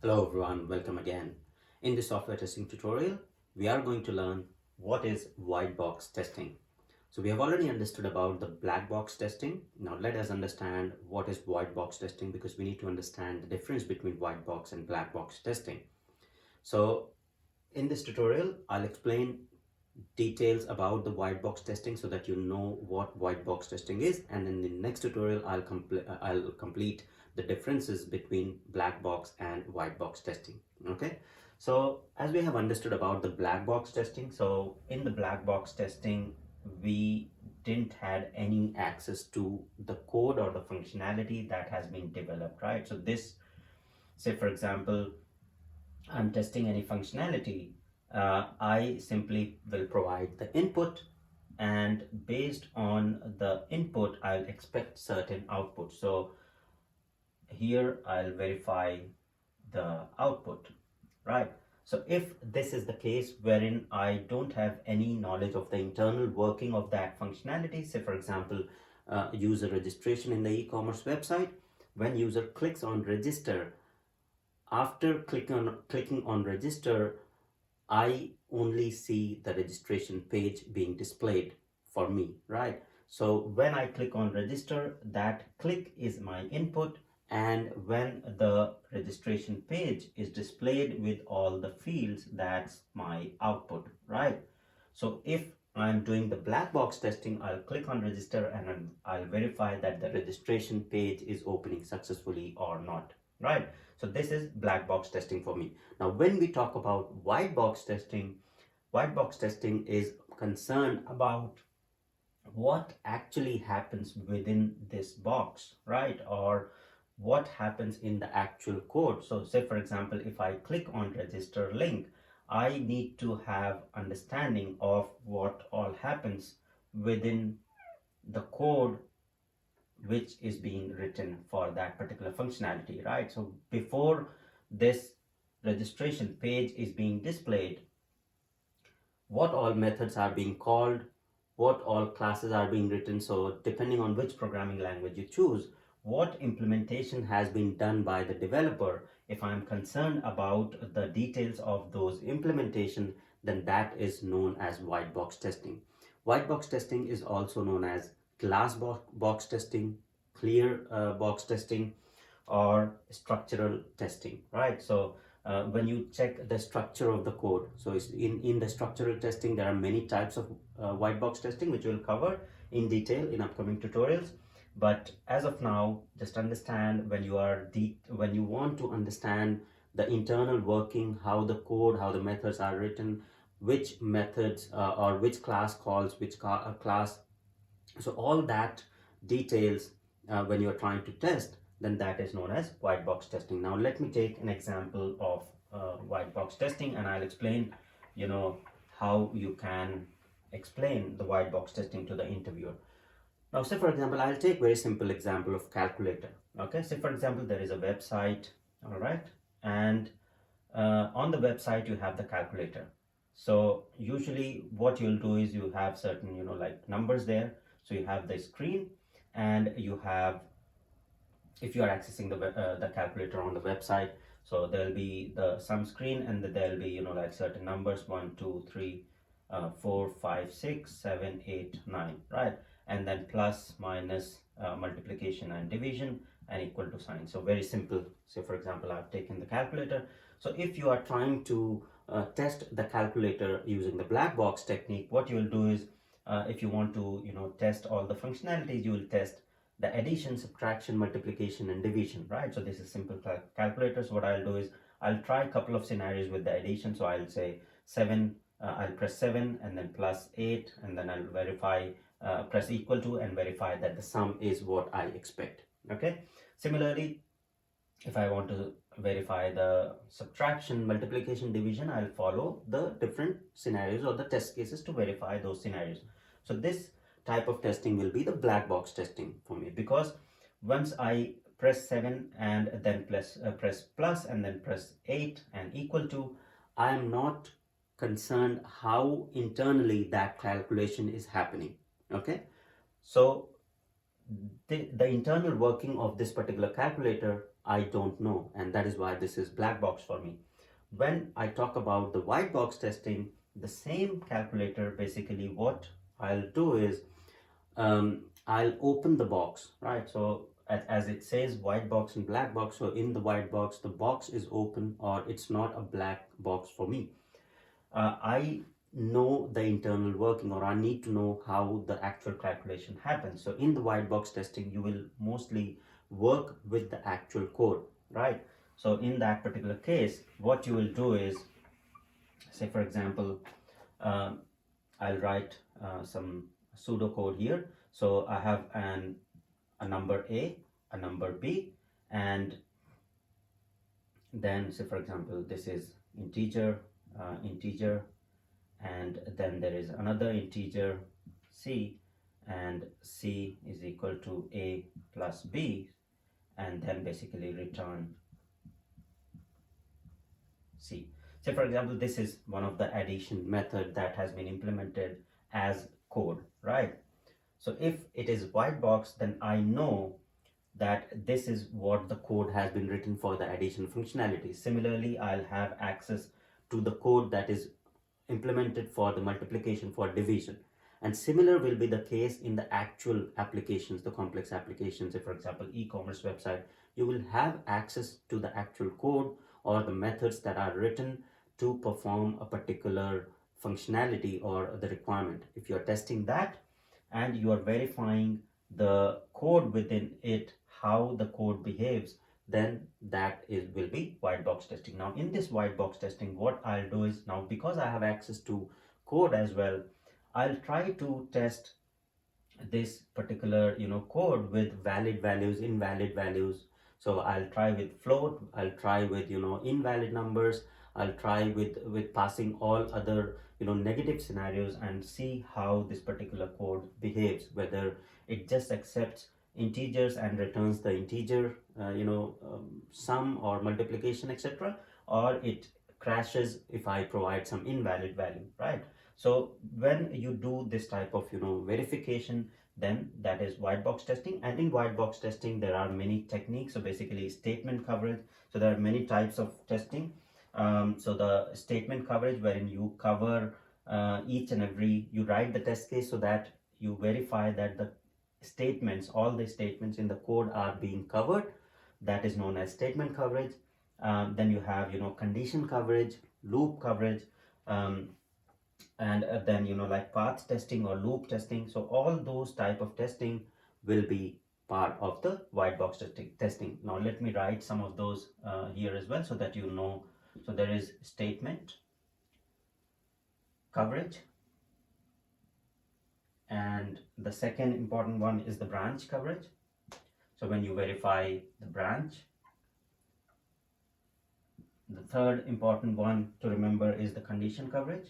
Hello everyone, welcome again. In this software testing tutorial, we are going to learn what is white box testing. So we have already understood about the black box testing. Now let us understand what is white box testing, because we need to understand the difference between white box and black box testing. So in this tutorial, I'll explain details about the white box testing so that you know what white box testing is, and in the next tutorial I'll complete the differences between black box and white box testing. Okay, so as we have understood about the black box testing, so in the black box testing we didn't had any access to the code or the functionality that has been developed, right? So this, say for example, I'm testing any functionality, I simply will provide the input, and based on the input, I'll expect certain output. So here I'll verify the output, right? So if this is the case wherein I don't have any knowledge of the internal working of that functionality, say for example, user registration in the e-commerce website, when user clicks on register, after clicking on register, I only see the registration page being displayed for me, right? So when I click on register, that click is my input, and when the registration page is displayed with all the fields, that's my output, right? So if I'm doing the black box testing, I'll click on register and I'll verify that the registration page is opening successfully or not, right? So this is black box testing for me. Now, when we talk about white box testing is concerned about what actually happens within this box, right? Or what happens in the actual code. So say for example, if I click on register link, I need to have understanding of what all happens within the code which is being written for that particular functionality, right? So before this registration page is being displayed, what all methods are being called, what all classes are being written. So depending on which programming language you choose, what implementation has been done by the developer, if I'm concerned about the details of those implementation, then that is known as white box testing. White box testing is also known as glass box testing, clear box testing, or structural testing, right? So when you check the structure of the code, so it's in the structural testing, there are many types of white box testing, which we'll cover in detail in upcoming tutorials. But as of now, just understand, when when you want to understand the internal working, how the code, how the methods are written, which methods or which class calls which class, so all that details, when you're trying to test, then that is known as white box testing. Now let me take an example of white box testing, and I'll explain, how you can explain the white box testing to the interviewer. Now say for example, I'll take very simple example of calculator. Okay, say for example, there is a website, all right, and on the website you have the calculator. So usually what you'll do is you have certain, like numbers there. So you have the screen, and you have, if you are accessing the calculator on the website, so there'll be the sum screen, and there'll be, like certain numbers, 1 2 3 4 5 6 7 8 9, right? And then plus, minus, multiplication and division, and equal to sign. So very simple. Say for example, I've taken the calculator. So if you are trying to test the calculator using the black box technique, what you will do is, if you want to, test all the functionalities, you will test the addition, subtraction, multiplication, and division, right? So this is simple calculators. What I'll do is I'll try a couple of scenarios with the addition. So I'll say 7, I'll press 7 and then plus 8, and then I'll verify, press equal to, and verify that the sum is what I expect. Okay. Similarly, if I want to verify the subtraction, multiplication, division, I'll follow the different scenarios or the test cases to verify those scenarios. So this type of testing will be the black box testing for me, because once I press 7 and then press plus and then press 8 and equal to, I am not concerned how internally that calculation is happening. Okay, so the internal working of this particular calculator, I don't know, and that is why this is black box for me. When I talk about the white box testing, the same calculator, basically what I'll do is I'll open the box, right? So as it says white box and black box, so in the white box, the box is open or it's not a black box for me. I know the internal working, or I need to know how the actual calculation happens. So in the white box testing, you will mostly work with the actual code, right? So in that particular case, what you will do is, say for example, um, I'll write some pseudocode here. So I have a number A, a number B, and then say for example this is integer, integer, and then there is another integer C, and C is equal to A plus B, and then basically return C. Say for example this is one of the addition method that has been implemented as code, right? So if it is white box, then I know that this is what the code has been written for the addition functionality. Similarly, I'll have access to the code that is implemented for the multiplication, for division. And similar will be the case in the actual applications, the complex applications. If for example e-commerce website, you will have access to the actual code or the methods that are written to perform a particular functionality or the requirement. If you're testing that and you are verifying the code within it, how the code behaves, then that is will be white box testing. Now in this white box testing, what I'll do is, now because I have access to code as well, I'll try to test this particular code with valid values, invalid values. So I'll try with float, I'll try with invalid numbers, I'll try with passing all other negative scenarios, and see how this particular code behaves, whether it just accepts integers and returns the integer sum or multiplication, etc., or it crashes if I provide some invalid value, right? So when you do this type of verification, then that is white box testing. And in white box testing there are many techniques. So basically statement coverage, so there are many types of testing. So the statement coverage, wherein you cover each and every, you write the test case so that you verify that the statements, all the statements in the code are being covered. That is known as statement coverage. Then you have condition coverage, loop coverage, and then like path testing or loop testing. So all those type of testing will be part of the white box testing. Now let me write some of those here as well, so that you know. So there is statement coverage, and the second important one is the branch coverage. So when you verify the branch, the third important one to remember is the condition coverage.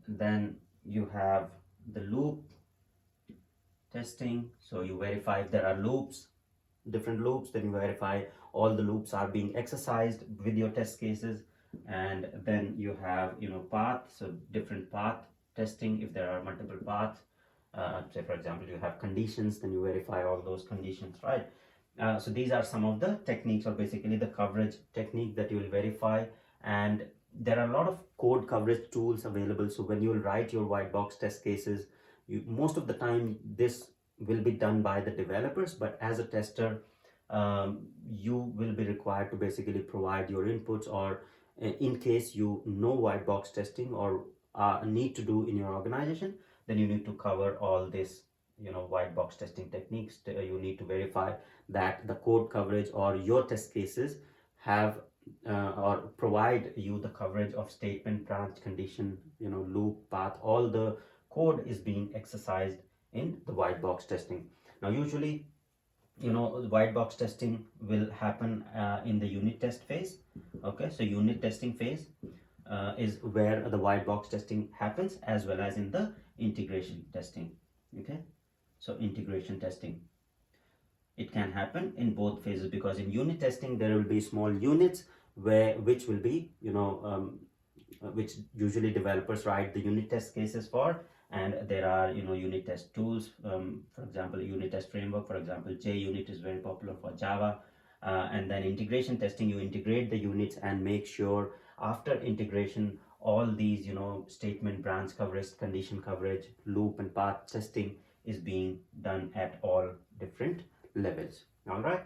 Then you have the loop testing. So you verify if there are loops, different loops, then you verify all the loops are being exercised with your test cases. And then you have path, so different path testing. If there are multiple paths, say for example you have conditions, then you verify all those conditions, right? So these are some of the techniques, or basically the coverage technique that you will verify. And there are a lot of code coverage tools available. So when you will write your white box test cases, most of the time this will be done by the developers, but as a tester, you will be required to basically provide your inputs, or in case you know white box testing or need to do in your organization, then you need to cover all this white box testing techniques. You need to verify that the code coverage or your test cases have or provide you the coverage of statement, branch, condition, loop, path. All the code is being exercised in the white box testing. Now usually white box testing will happen in the unit test phase. Okay, so unit testing phase is where the white box testing happens, as well as in the integration testing. Okay, so integration testing, it can happen in both phases, because in unit testing there will be small units which will be which usually developers write the unit test cases for, and there are unit test tools, for example unit test framework, for example JUnit is very popular for Java. And then integration testing, you integrate the units and make sure after integration all these statement, branch coverage, condition coverage, loop and path testing is being done at all different levels. All right,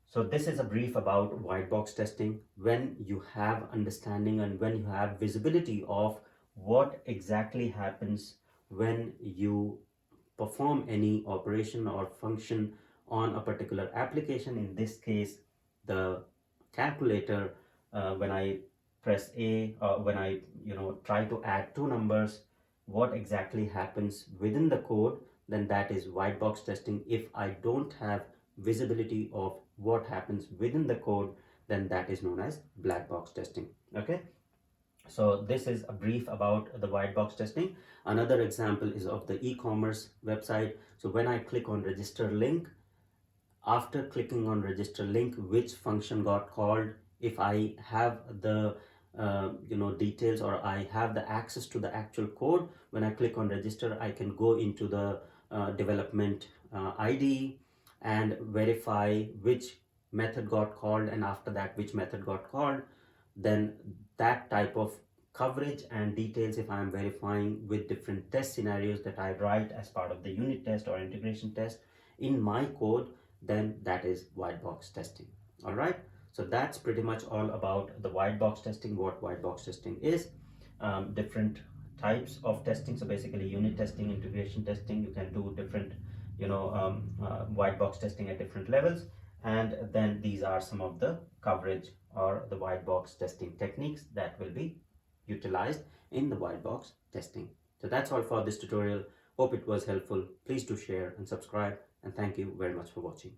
so this is a brief about white box testing. When you have understanding and when you have visibility of what exactly happens when you perform any operation or function on a particular application, in this case the calculator, when I press A, when I try to add two numbers, what exactly happens within the code, then that is white box testing. If I don't have visibility of what happens within the code, then that is known as black box testing. Okay, so this is a brief about the white box testing. Another example is of the e-commerce website. So when I click on register link, after clicking on register link, which function got called, if I have the details, or I have the access to the actual code, when I click on register, I can go into the development ID and verify which method got called, and after that which method got called. Then that type of coverage and details, if I am verifying with different test scenarios that I write as part of the unit test or integration test in my code, then that is white box testing. All right, so that's pretty much all about the white box testing, what white box testing is. Different types of testing, so basically unit testing, integration testing, you can do different white box testing at different levels. And then these are some of the coverage or the white box testing techniques that will be utilized in the white box testing. So that's all for this tutorial. Hope it was helpful. Please do share and subscribe, and thank you very much for watching.